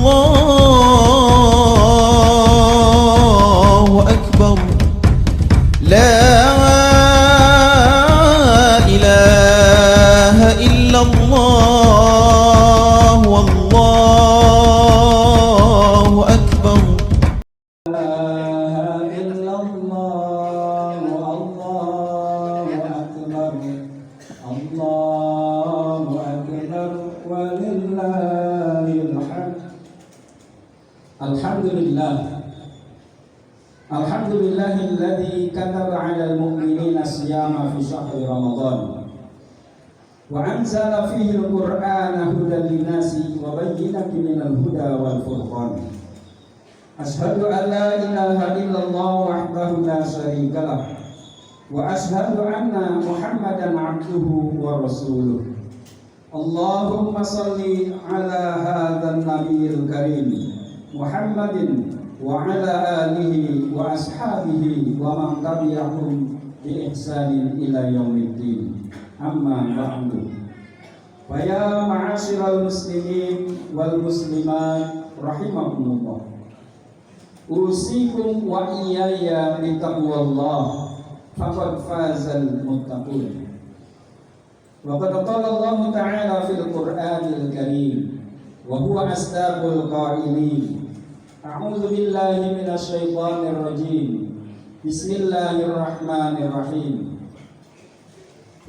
الله أكبر لا إله إلا الله والله أكبر Alhamdulillahilladzi kataba 'alal mu'minina siyama fi syahri Ramadan wa anzala fihi al-Qur'ana hudan lin-nasi wa bayyinatin minal huda wal furqan. Ashhadu an la ilaha illallah wahdahu la syarika lah wa ashhadu anna Muhammadan 'abduhu wa rasuluh. Allahumma shalli 'ala hadzal nabiyil karim Muhammadin wa ala alihi wa ashabihi wa man tabi'ahum bi ihsanin ila yaumiddin. Amma ba'du. Fa ya ma'asyiral muslimin wal muslimat rahimakumullah. Usikum wa iyaya bi taqwallah faqad fazal muttaqun. Wa qad qala Allah ta'ala fil Qur'anil Karim wa huwa asdaqul qailin. A'udzu billahi minasy syaithanir rajim. Bismillahirrahmanirrahim.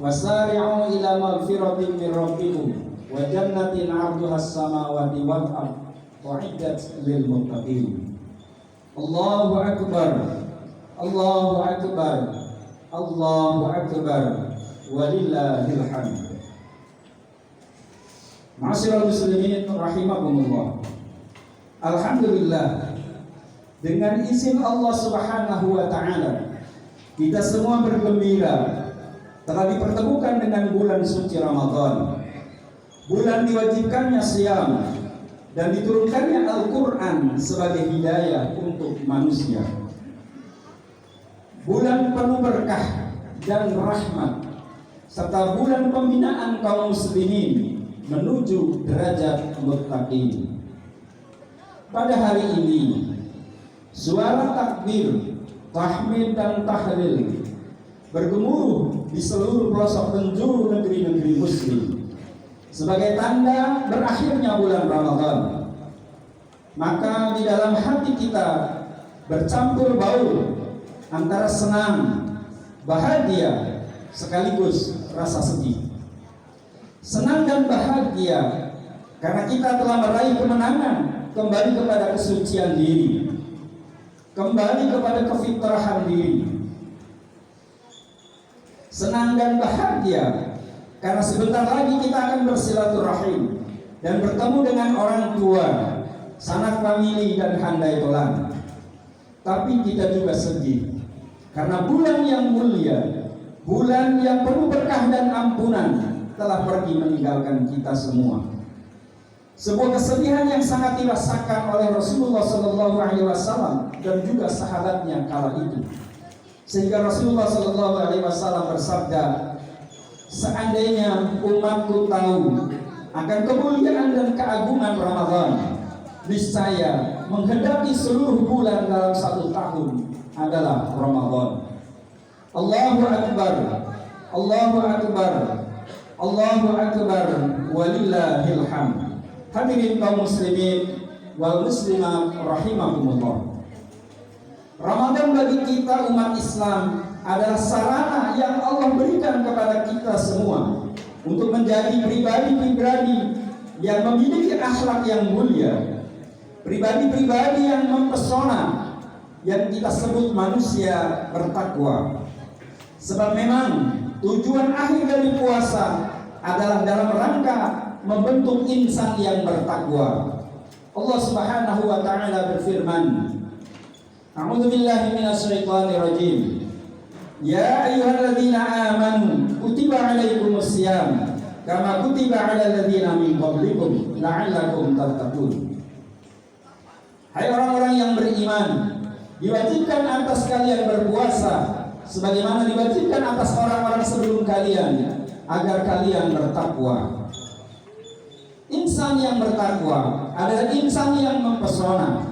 Wasari'u ila maghfiratin min rabbikum wa jannatin 'arduhas samawati wal ardh u'iddat lil muttaqin. Allahu akbar. Allahu akbar. Allahu akbar. Walillahil hamd. Ma'asyiral muslimin rahimakumullah. Alhamdulillah, dengan izin Allah Subhanahu wa ta'ala, kita semua bergembira telah dipertemukan dengan bulan suci Ramadan, bulan diwajibkannya siam dan diturunkannya Al-Quran sebagai hidayah untuk manusia, bulan penuh berkah dan rahmat, serta bulan pembinaan kaum muslimin menuju derajat muttaqin. Pada hari ini, suara takbir, tahmid dan tahlil bergemuruh di seluruh pelosok penjuru negeri-negeri muslim sebagai tanda berakhirnya bulan Ramadan. Maka di dalam hati kita bercampur baur antara senang, bahagia, sekaligus rasa sedih. Senang dan bahagia karena kita telah meraih kemenangan, kembali kepada kesucian diri, kembali kepada kefitrahan diri. Senang dan bahagia karena sebentar lagi kita akan bersilaturahim dan bertemu dengan orang tua, sanak famili dan handai tolan. Tapi kita juga sedih karena bulan yang mulia, bulan yang penuh berkah dan ampunan telah pergi meninggalkan kita semua. Sebuah kesedihan yang sangat dirasakan oleh Rasulullah SAW dan juga sahabatnya kala itu. Sehingga Rasulullah SAW bersabda, seandainya umatku tahu akan kemuliaan dan keagungan Ramadan, niscaya menghadapi seluruh bulan dalam satu tahun adalah Ramadan. Allahu Akbar, Allahu Akbar, Allahu Akbar, walillahil hamd. Hadirin kaum muslimin wal muslimat rahimakumullah. Ramadan bagi kita umat Islam adalah sarana yang Allah berikan kepada kita semua untuk menjadi pribadi-pribadi yang memiliki akhlak yang mulia, pribadi-pribadi yang mempesona, yang kita sebut manusia bertakwa. Sebab memang tujuan akhir dari puasa adalah dalam rangka membentuk insan yang bertakwa. Allah Subhanahu wa ta'ala berfirman, A'udzu billahi minasy syaithanir rajim. Ya ayyuhalladzina amanu kutiba 'alaikumus syiyam kama kutiba 'alal ladzina min qablikum la'allakum tattaqun. Hai orang-orang yang beriman, diwajibkan atas kalian berpuasa sebagaimana diwajibkan atas orang-orang sebelum kalian agar kalian bertakwa. insan yang bertakwa adalah insan yang mempesona.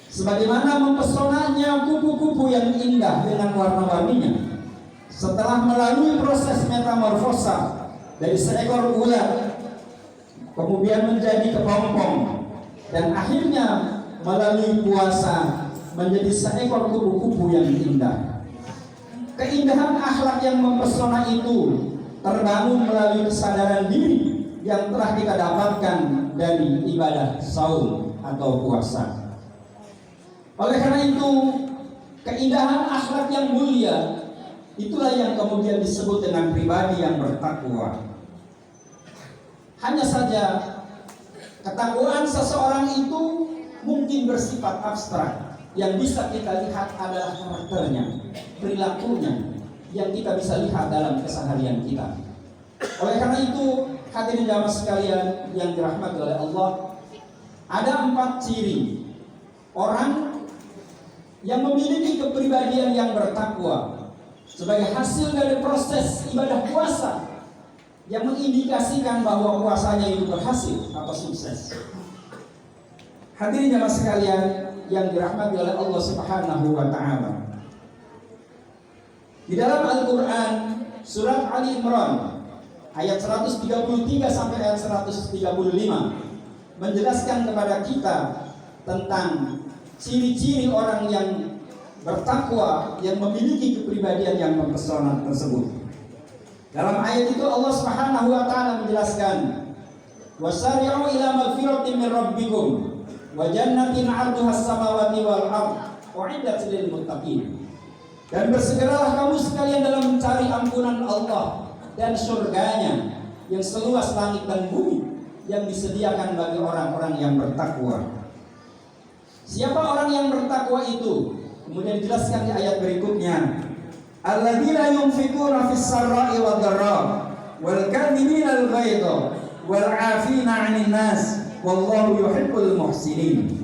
Sebagaimana mempesonanya kupu-kupu yang indah dengan warna-warninya setelah melalui proses metamorfosa dari seekor ular kemudian menjadi kepompong dan akhirnya melalui puasa menjadi seekor kupu-kupu yang indah. Keindahan akhlak yang mempesona itu terbangun melalui kesadaran diri yang telah kita dapatkan dari ibadah saum atau puasa. Oleh karena itu, keindahan akhlak yang mulia itulah yang kemudian disebut dengan pribadi yang bertakwa. Hanya saja ketakwaan seseorang itu mungkin bersifat abstrak. Yang bisa kita lihat adalah karakternya, perilakunya yang kita bisa lihat dalam keseharian kita. Oleh karena itu, hadirin jamaah sekalian yang dirahmati oleh Allah, ada 4 ciri orang yang memiliki kepribadian yang bertakwa sebagai hasil dari proses ibadah puasa yang mengindikasikan bahwa puasanya itu berhasil atau sukses. Hadirin jamaah sekalian yang dirahmati oleh Allah Subhanahu wa taala. Di dalam Al-Qur'an surat Ali Imran ayat 133 sampai ayat 135 menjelaskan kepada kita tentang ciri-ciri orang yang bertakwa yang memiliki kepribadian yang mempesona tersebut. Dalam ayat itu Allah Subhanahu wa taala menjelaskan, "Wasari'u ila magfiratin min rabbikum wa jannatin 'arduha as-samawati wal ardh u'iddat lil muttaqin." Dan bersegeralah kamu sekalian dalam mencari ampunan Allah dan surganya yang seluas langit dan bumi yang disediakan bagi orang-orang yang bertakwa. Siapa orang yang bertakwa itu? Kemudian dijelaskan di ayat berikutnya, alladzina yunfiquna fis sarra'i wad dharra wal kadhibina al ghaidha wal 'afina 'anil nas wallahu yuhibbul muhsinin.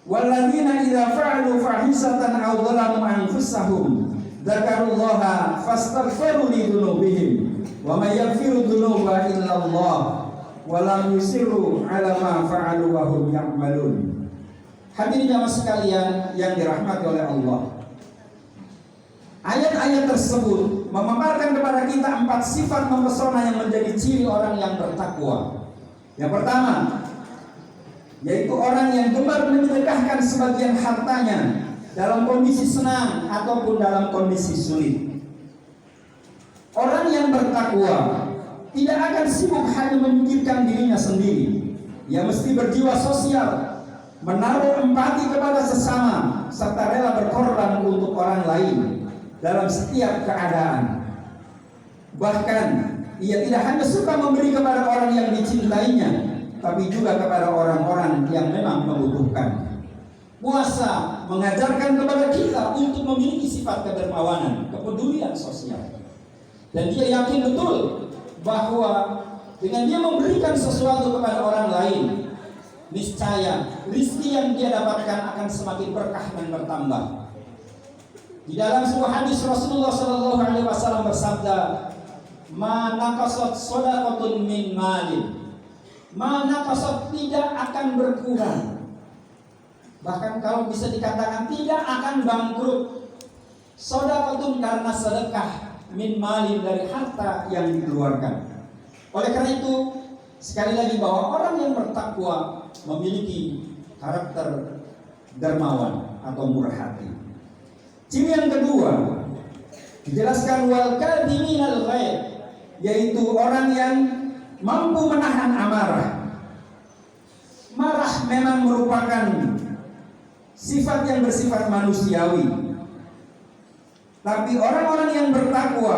Walladzina idza fa'alu fahisatan aw dhalamu anfusahum dzakarullaha fastaghfiru li dzunubihim wa may yaghfiru dzunuba illa Allah wa lam yusirru 'ala ma fa'alu wa hum ya'malun. Hadirin jamaah sekalian yang dirahmati oleh Allah, ayat-ayat tersebut memaparkan kepada kita 4 sifat mempesona yang menjadi ciri orang yang bertakwa. Yang pertama, yaitu orang yang gemar menyedekahkan sebagian hartanya dalam kondisi senang ataupun dalam kondisi sulit. Orang yang bertakwa tidak akan sibuk hanya memikirkan dirinya sendiri. Ia mesti berjiwa sosial, menaruh empati kepada sesama, serta rela berkorban untuk orang lain dalam setiap keadaan. Bahkan ia tidak hanya suka memberi kepada orang yang dicintainya, tapi juga kepada orang-orang yang memang membutuhkan. Puasa mengajarkan kepada kita untuk memiliki sifat kedermawanan, kepedulian sosial. Dan dia yakin betul bahwa dengan dia memberikan sesuatu kepada orang lain, niscaya rezeki yang dia dapatkan akan semakin berkah dan bertambah. Di dalam sebuah hadis Rasulullah sallallahu alaihi wasallam bersabda, "Ma naqasat shadaqatun min malin." Ma naqasat, tidak akan berkurang. Bahkan kalau bisa dikatakan tidak akan bangkrut. Shadaqatun karena sedekah, min malin dari harta yang dikeluarkan. Oleh karena itu, sekali lagi bahwa orang yang bertakwa memiliki karakter dermawan atau murah hati. Ciri yang kedua dijelaskan wal kadhiminal ghaid, yaitu orang yang mampu menahan amarah. Marah memang merupakan sifat yang bersifat manusiawi. Tapi orang-orang yang bertakwa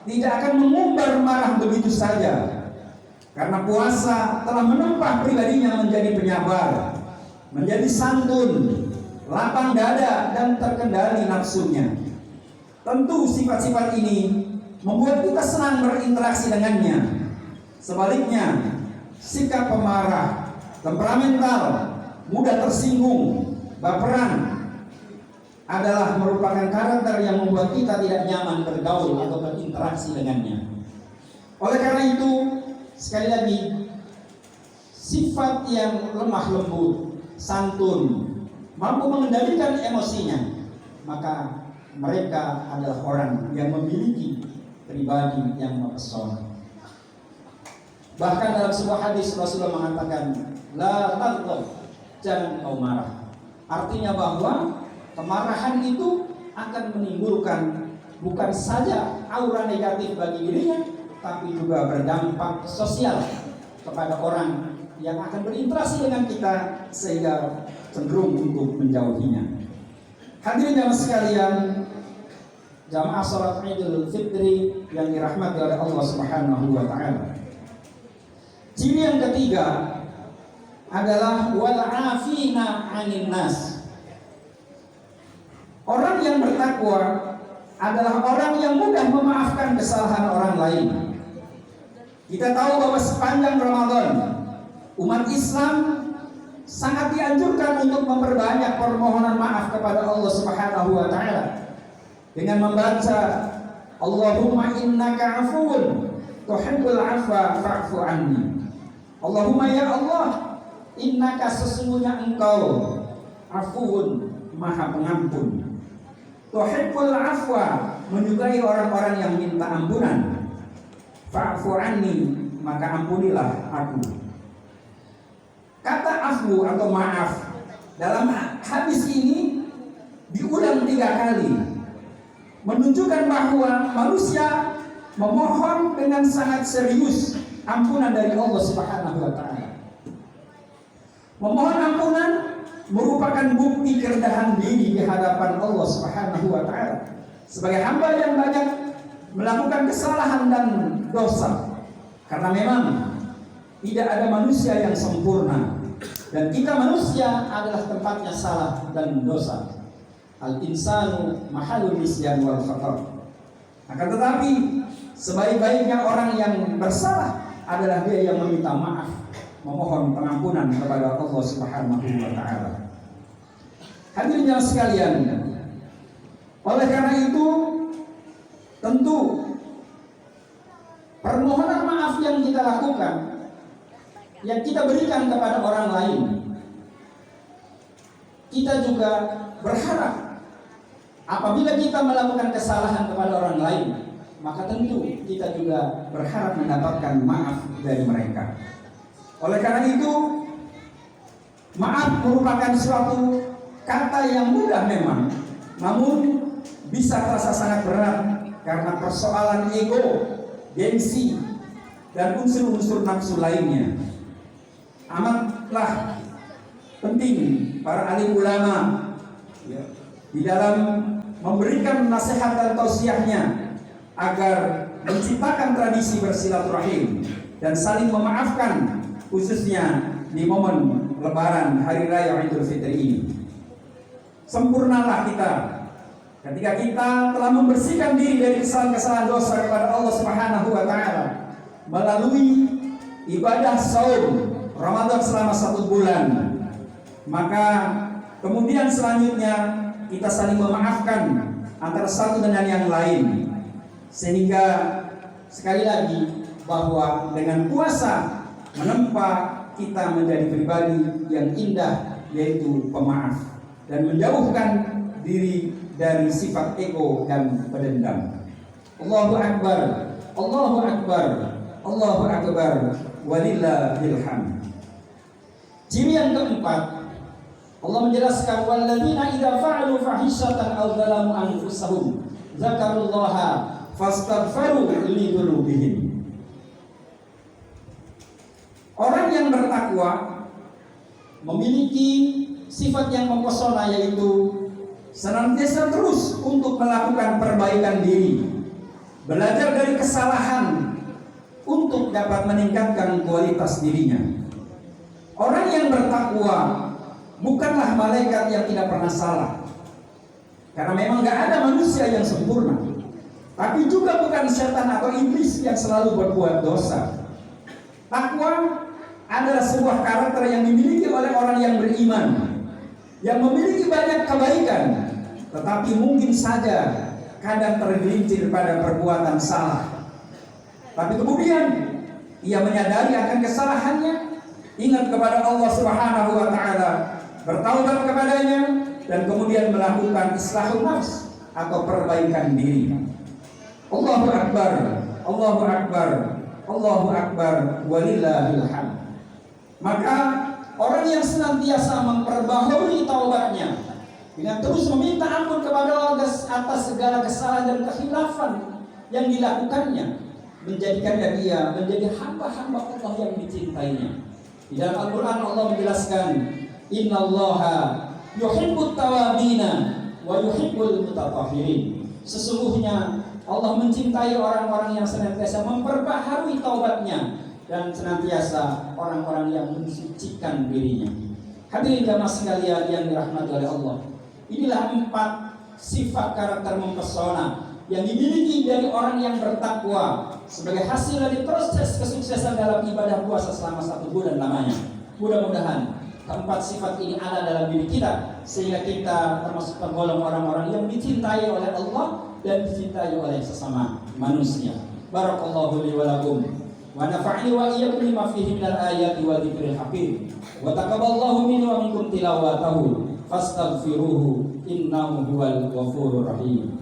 tidak akan mengumbar marah begitu saja. Karena puasa telah menempah pribadinya menjadi penyabar, menjadi santun, lapang dada dan terkendali nafsunya. Tentu sifat-sifat ini membuat kita senang berinteraksi dengannya. Sebaliknya, sikap pemarah, temperamental, mudah tersinggung, baperan adalah merupakan karakter yang membuat kita tidak nyaman bergaul atau berinteraksi dengannya. Oleh karena itu, sekali lagi, sifat yang lemah lembut, santun, mampu mengendalikan emosinya, maka mereka adalah orang yang memiliki pribadi yang mempesona. Bahkan dalam sebuah hadis Rasulullah mengatakan, la taghdab, jangan kau marah. Artinya bahwa kemarahan itu akan menimbulkan bukan saja aura negatif bagi dirinya, tapi juga berdampak sosial kepada orang yang akan berinteraksi dengan kita, sehingga cenderung untuk menjauhinya. Hadirin jamaah sekalian, jamaah salat Idul Fitri yang dirahmati oleh Allah Subhanahu wa taala. Ciri yang ketiga adalah wal afina 'anil nas. Orang yang bertakwa adalah orang yang mudah memaafkan kesalahan orang lain. Kita tahu bahwa sepanjang Ramadan umat Islam sangat dianjurkan untuk memperbanyak permohonan maaf kepada Allah Subhanahu wa taala dengan membaca Allahumma innaka 'afuwun tuhibbul 'afwa fa'fu 'anni. Allahumma ya Allah, innaka sesungguhnya engkau afuun, maha pengampun, tuhibbul afwa, menyukai orang-orang yang minta ampunan, fa'fu anni, maka ampunilah aku. Kata afu atau maaf dalam hadis ini diulang 3 kali, menunjukkan bahwa manusia memohon dengan sangat serius ampunan dari Allah Subhanahu wa taala. Memohon ampunan merupakan bukti kerendahan diri di hadapan Allah Subhanahu wa taala sebagai hamba yang banyak melakukan kesalahan dan dosa. Karena memang tidak ada manusia yang sempurna dan kita manusia adalah tempatnya salah dan dosa. Al-insanu mahalul nisyan wal khata'. Akan tetapi sebaik-baiknya orang yang bersalah adalah dia yang meminta maaf, memohon pengampunan kepada Allah Subhanahu wa taala. Hadirin yang sekalian, oleh karena itu tentu permohonan maaf yang kita lakukan, yang kita berikan kepada orang lain, kita juga berharap apabila kita melakukan kesalahan kepada orang lain, maka tentu kita juga berharap mendapatkan maaf dari mereka. Oleh karena itu, maaf merupakan suatu kata yang mudah memang, namun bisa terasa sangat berat karena persoalan ego, gengsi, dan unsur-unsur nafsu lainnya. Amatlah penting para alim ulama di dalam memberikan nasihat dan tausiahnya agar menciptakan tradisi bersilaturahim dan saling memaafkan, khususnya di momen Lebaran Hari Raya Idul Fitri ini. Sempurnalah kita ketika kita telah membersihkan diri dari kesalahan-kesalahan dosa kepada Allah Subhanahu wa taala melalui ibadah saum Ramadan selama 1 bulan. Maka kemudian selanjutnya kita saling memaafkan antara satu dengan yang lain, sehingga sekali lagi bahwa dengan puasa menempa kita menjadi pribadi yang indah, yaitu pemaaf, dan menjauhkan diri dari sifat ego dan pendendam. Allahu Akbar, Allahu Akbar, Allahu Akbar, walillahil hamd. Ciri yang keempat, Allah menjelaskan walladzina idza fa'alu fahishatan aw dzalamu anfusahum dzakarullaha fastaghfaru li dzunubihim. Orang yang bertakwa memiliki sifat yang mempesona, yaitu senantiasa terus untuk melakukan perbaikan diri, belajar dari kesalahan untuk dapat meningkatkan kualitas dirinya. Orang yang bertakwa bukanlah malaikat yang tidak pernah salah, karena memang gak ada manusia yang sempurna. Tapi juga bukan setan atau iblis yang selalu berbuat dosa. Takwa adalah sebuah karakter yang dimiliki oleh orang yang beriman, yang memiliki banyak kebaikan, tetapi mungkin saja kadang tergelincir pada perbuatan salah. Tapi kemudian ia menyadari akan kesalahannya, ingat kepada Allah Subhanahu wa taala, bertaubat kepadanya, dan kemudian melakukan islahun nafs atau perbaikan diri. Allahu akbar, Allahu akbar, Allahu akbar, walillahil hamd. Maka orang yang senantiasa memperbaharui taubatnya dengan terus meminta ampun kepada Allah atas segala kesalahan dan kekhilafan yang dilakukannya, menjadikannya dia menjadi hamba-hamba Allah yang dicintainya. Di dalam Al-Quran Allah menjelaskan, Innallaha yuhibbut tawabina wa yuhibbul mutatahhirin. Sesungguhnya Allah mencintai orang-orang yang senantiasa memperbaharui taubatnya dan senantiasa orang-orang yang mensucikan dirinya. Hadirin jamaah sekalian yang dirahmati oleh Allah, inilah 4 sifat karakter mempesona yang dimiliki dari orang yang bertakwa sebagai hasil dari proses kesuksesan dalam ibadah puasa selama 1 bulan lamanya. Mudah-mudahan keempat sifat ini ada dalam diri kita, sehingga kita termasuk tergolong orang-orang yang dicintai oleh Allah dan dicintai oleh sesama manusia. Barakallahu li wa lakum wa nafa'ni wa iyyakum bima fihi minal ayati wa dzikril hakim wa taqabbalallahu minni wa minkum tilawatahu fastaghfiruhu innahu huwal ghafurur rahim.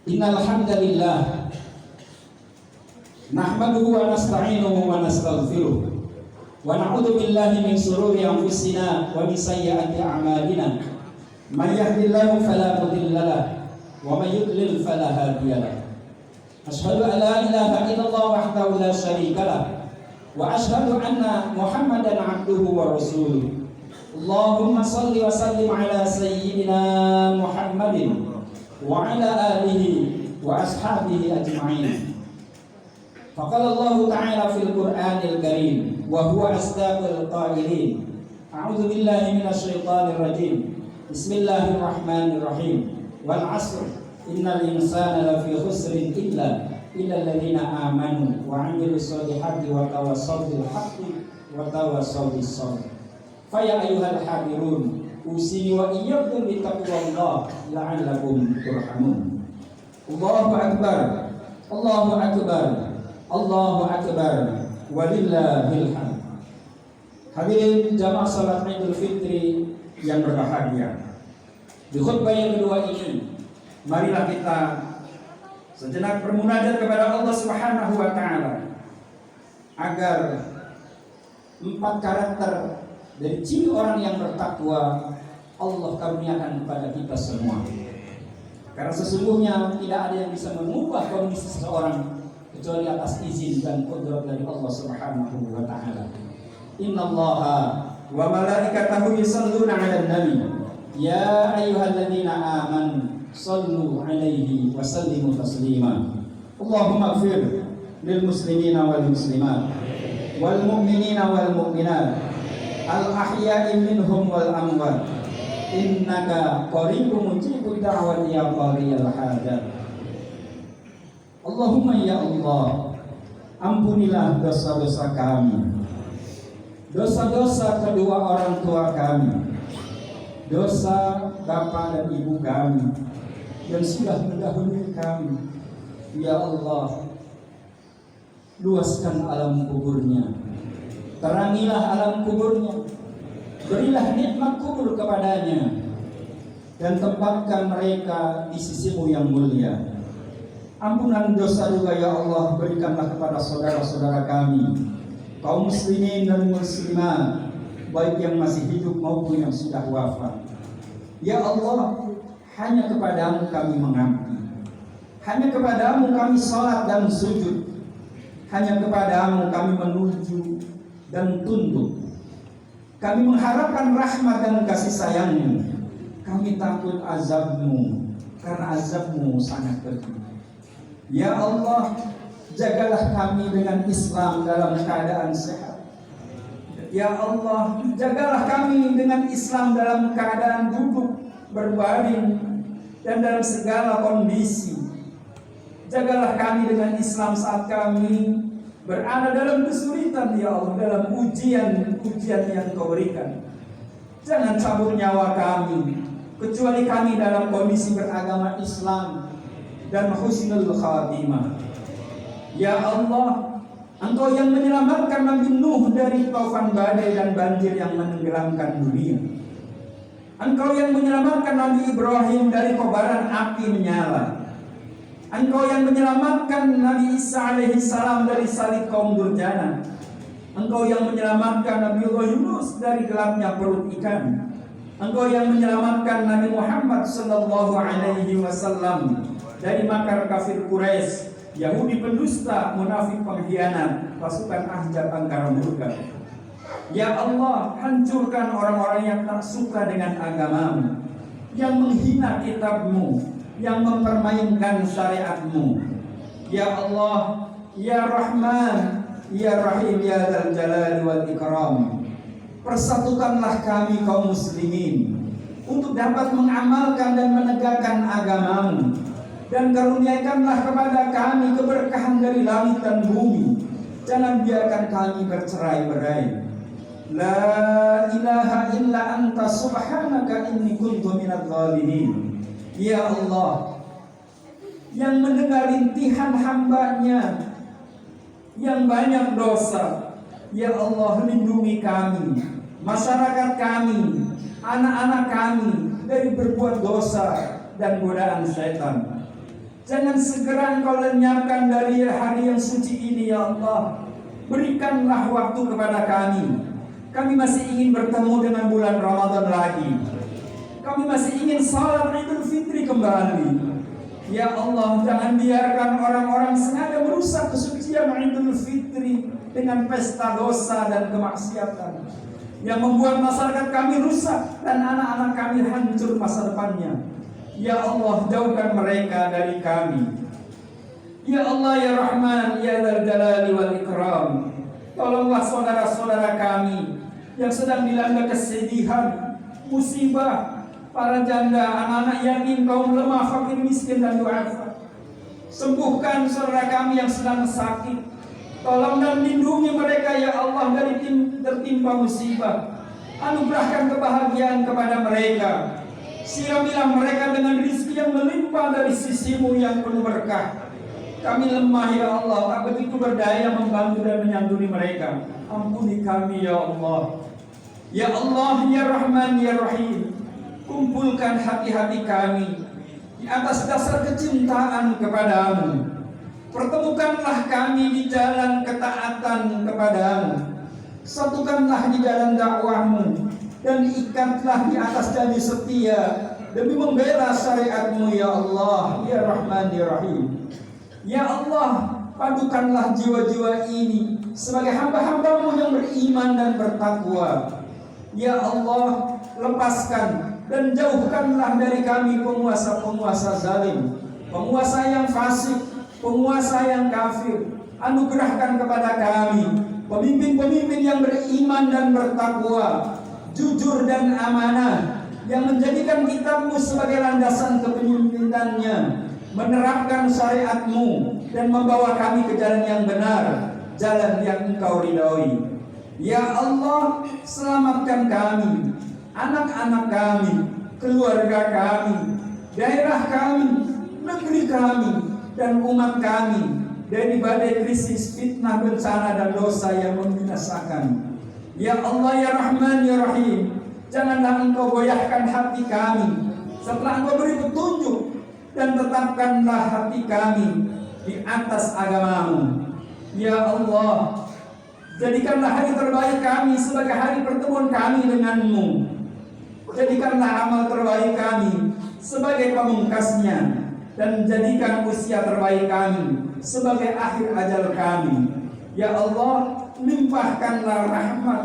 Innal hamdalillah nahmaduhu wa nasta'inuhu wa nastaghfiruh wa na'udzu billahi min shururi anfusina wa min sayyiati a'malina. May yahdihillahu fala mudilla lahu wa may yudlil fala hadiya lahu. Asyhadu an la ilaha illallah wahdahu la syarika lahu wa asyhadu anna Muhammadan 'abduhu wa rasuluh. Allahumma shalli wa sallim ala sayyidina Muhammadin wa ala alihi wa ashabihi ajma'in. Faqala Allah ta'ala fil Qur'anil Karim wa huwa asdaqul qailin. A'udzu billahi minasy syaithanir rajim. Bismillahirrahmanirrahim. Wal 'asr innal insana lafi khusrin illa alladziina amanu wa 'amilus shalihati wa tawassaw bil haqqi wa tawassaw bis sabr. Fa ya ayyuhal hadirun usini wa iyyakum bittaqwallah la'allakum turhamun. Allahu akbar, Allahu akbar, Allahu akbar, walillahil hamd. Hadirin jamaah salat Idul Fitri yang berbahagia, di khutbah yang kedua ini marilah kita sejenak bermunajat kepada Allah Subhanahu wa taala agar 4 karakter dari ciri orang yang bertakwa Allah karuniakan kepada kita semua. Karena sesungguhnya tidak ada yang bisa mengubah kondisi seseorang kecuali atas izin dan qudrat dari Allah Subhanahu wa taala. Innallaha wa malaikatahu yusholluna 'alan nabi ya ayyuhalladzina amanu shallu 'alaihi wa sallimu taslima. Allahumma ighfir lil muslimina wal muslimat wal mu'minina wal mu'minat al ahya'i minhum wal amwat innaka qaribun mujibud da'wati ya qariyal hajat. Allahumma ya Allah, ampunilah dosa-dosa kami, dosa-dosa kedua orang tua kami, dosa bapak dan ibu kami yang sudah mendahului kami. Ya Allah, luaskan alam kuburnya, terangilah alam kuburnya, berilah nikmat kubur kepadanya, dan tempatkan mereka di sisimu yang mulia. Ampunan dosa juga ya Allah berikanlah kepada saudara-saudara kami, kaum muslimin dan muslimat, baik yang masih hidup maupun yang sudah wafat. Ya Allah, hanya kepadamu kami mengabdi, hanya kepadamu kami salat dan sujud, hanya kepadamu kami menuju dan tunduk. Kami mengharapkan rahmat dan kasih sayangmu. Kami takut azabmu, karena azabmu sangat pedih. Ya Allah, jagalah kami dengan Islam dalam keadaan sehat. Ya Allah, jagalah kami dengan Islam dalam keadaan duduk, berbaring, dan dalam segala kondisi. Jagalah kami dengan Islam saat kami berada dalam kesulitan ya Allah, dalam ujian yang Kau berikan. Jangan cabut nyawa kami, kecuali kami dalam kondisi beragama Islam dan husnul khatimah. Ya Allah, Engkau yang menyelamatkan Nabi Nuh dari taufan badai dan banjir yang menenggelamkan dunia. Engkau yang menyelamatkan Nabi Ibrahim dari kobaran api menyala. Engkau yang menyelamatkan Nabi Isa alaihi salam dari salib kaum durjana. Engkau yang menyelamatkan Nabi Yunus dari gelapnya perut ikan. Engkau yang menyelamatkan Nabi Muhammad sallallahu alaihi wasallam dari makar kafir Quraisy, Yahudi pendusta, munafik pengkhianat, pasukan Ahzab angkara murka. Ya Allah, hancurkan orang-orang yang tak suka dengan agamamu, yang menghina kitabmu, yang mempermainkan syariatmu. Ya Allah, Ya Rahman, Ya Rahim, Ya Dzal Jalali wal Ikram, persatukanlah kami kaum muslimin untuk dapat mengamalkan dan menegakkan agamamu, dan karuniakanlah kepada kami keberkahan dari langit dan bumi. Jangan biarkan kami bercerai-berai. La ilaha illa anta subhanaka inni kuntu minadz zalimin. Ya Allah, yang mendengar rintihan hamba-Nya yang banyak dosa, ya Allah, lindungi kami, masyarakat kami, anak-anak kami dari berbuat dosa dan godaan syaitan. Jangan segera Engkau lenyapkan dari hari yang suci ini ya Allah. Berikanlah waktu kepada kami. Kami masih ingin bertemu dengan bulan Ramadan lagi. Kami masih ingin salat Idul Fitri kembali. Ya Allah, jangan biarkan orang-orang sengaja merusak kesucian Idul Fitri dengan pesta dosa dan kemaksiatan yang membuat masyarakat kami rusak dan anak-anak kami hancur masa depannya. Ya Allah, jauhkan mereka dari kami. Ya Allah, Ya Rahman, Ya Dzal Jalali wal Ikram, tolonglah saudara-saudara kami yang sedang dilanda kesedihan, musibah, para janda, anak-anak yatim, kaum lemah, fakir, miskin dan duafa. Sembuhkan saudara kami yang sedang sakit. Tolong dan lindungi mereka ya Allah dari tertimpa musibah. Anugerahkan kebahagiaan kepada mereka. Siramilah mereka dengan rezeki yang melimpah dari sisi-Mu yang penuh berkah. Kami lemah ya Allah, tak begitu berdaya membantu dan menyantuni mereka. Ampuni kami ya Allah. Ya Allah, Ya Rahman, Ya Rahim, kumpulkan hati-hati kami di atas dasar kecintaan kepadamu. Pertemukanlah kami di jalan ketaatan kepadamu. Satukanlah di jalan dakwahmu dan ikatlah di atas janji setia demi membela syariatmu ya Allah, Ya Rahman, Ya Rahim. Ya Allah, padukanlah jiwa-jiwa ini sebagai hamba-hamba-Mu yang beriman dan bertakwa. Ya Allah, lepaskan dan jauhkanlah dari kami penguasa-penguasa zalim, penguasa yang fasik, penguasa yang kafir. Anugerahkan kepada kami pemimpin-pemimpin yang beriman dan bertakwa, jujur dan amanah, yang menjadikan kitab-Mu sebagai landasan kepemimpinannya, menerapkan syariat-Mu dan membawa kami ke jalan yang benar, jalan yang Engkau ridhoi. Ya Allah, selamatkan kami, anak-anak kami, keluarga kami, daerah kami, negeri kami, dan umat kami dari badai krisis, fitnah, bencana, dan dosa yang membinasakan. Ya Allah, Ya Rahman, Ya Rahim, janganlah Engkau goyahkan hati kami setelah Engkau beri petunjuk, dan tetapkanlah hati kami di atas agama-Mu. Ya Allah, jadikanlah hari terbaik kami sebagai hari pertemuan kami dengan-Mu. Jadikanlah amal terbaik kami sebagai pamungkasnya, dan jadikan usia terbaik kami sebagai akhir ajal kami. Ya Allah, limpahkanlah rahmat,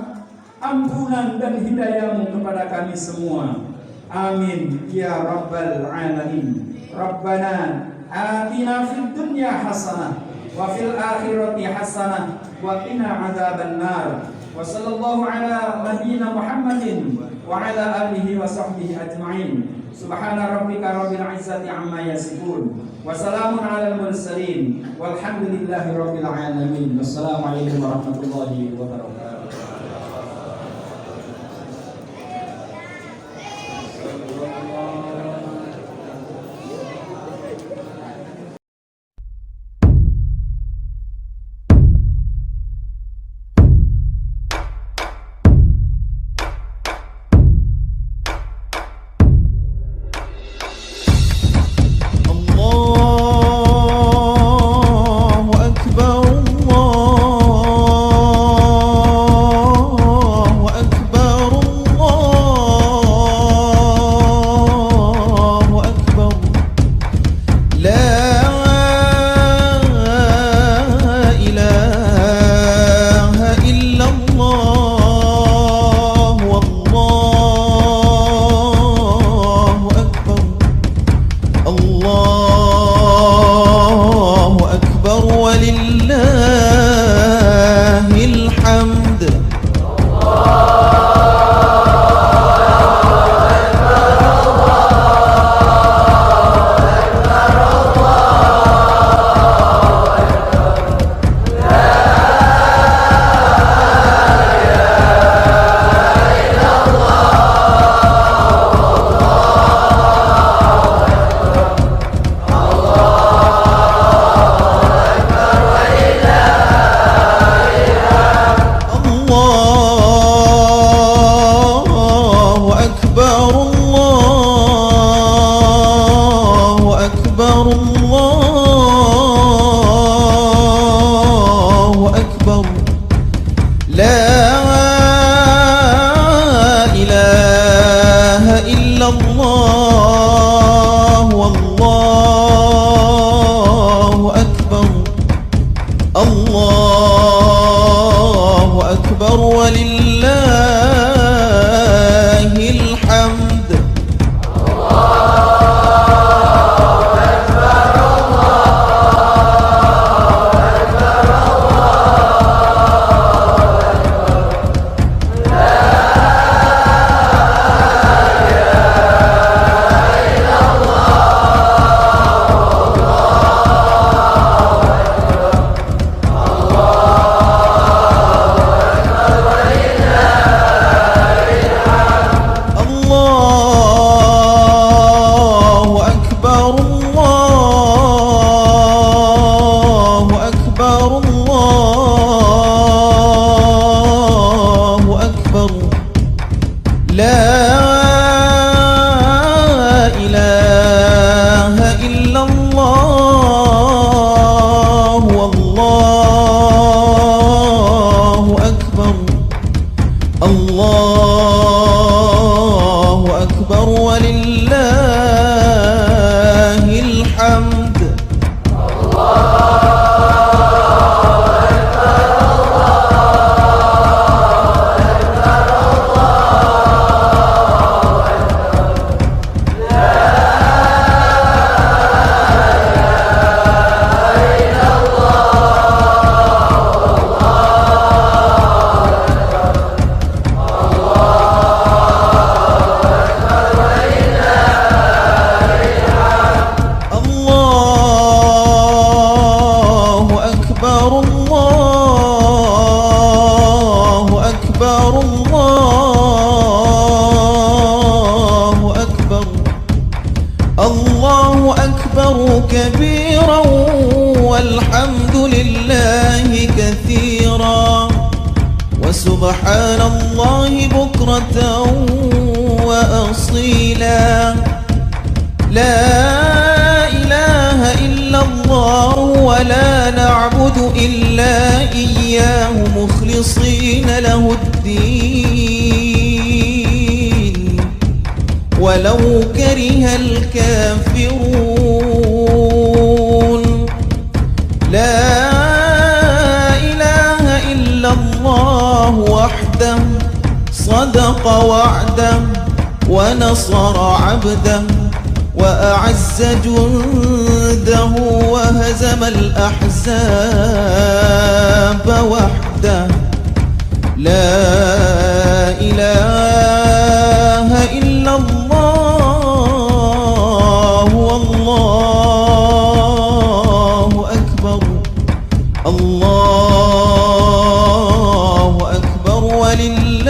ampunan dan hidayah-Mu kepada kami semua. Amin ya rabbal alamin. Rabbana atina fid dunya hasanah wa fil akhirati hasanah wa qina adzabannar. Wa sallallahu ala nabiyyina Muhammadin wa ala alihi wa sahbihi ajma'in. Subhana rabbika rabbil izzati amma yasifun wa salamun alal mursalin walhamdulillahi rabbil alamin. Wassalamualaikum warahmatullahi wabarakatuh. كبيرا والحمد لله كثيرا وسبحان الله بكرة وأصيلا لا إله إلا الله ولا نعبد إلا إياه مخلصين له الدين ولو كره الكافرون لا إله إلا الله وحده صدق وعده ونصر عبده وأعز جنده وهزم الأحزاب وحده لا إله الله أكبر ولله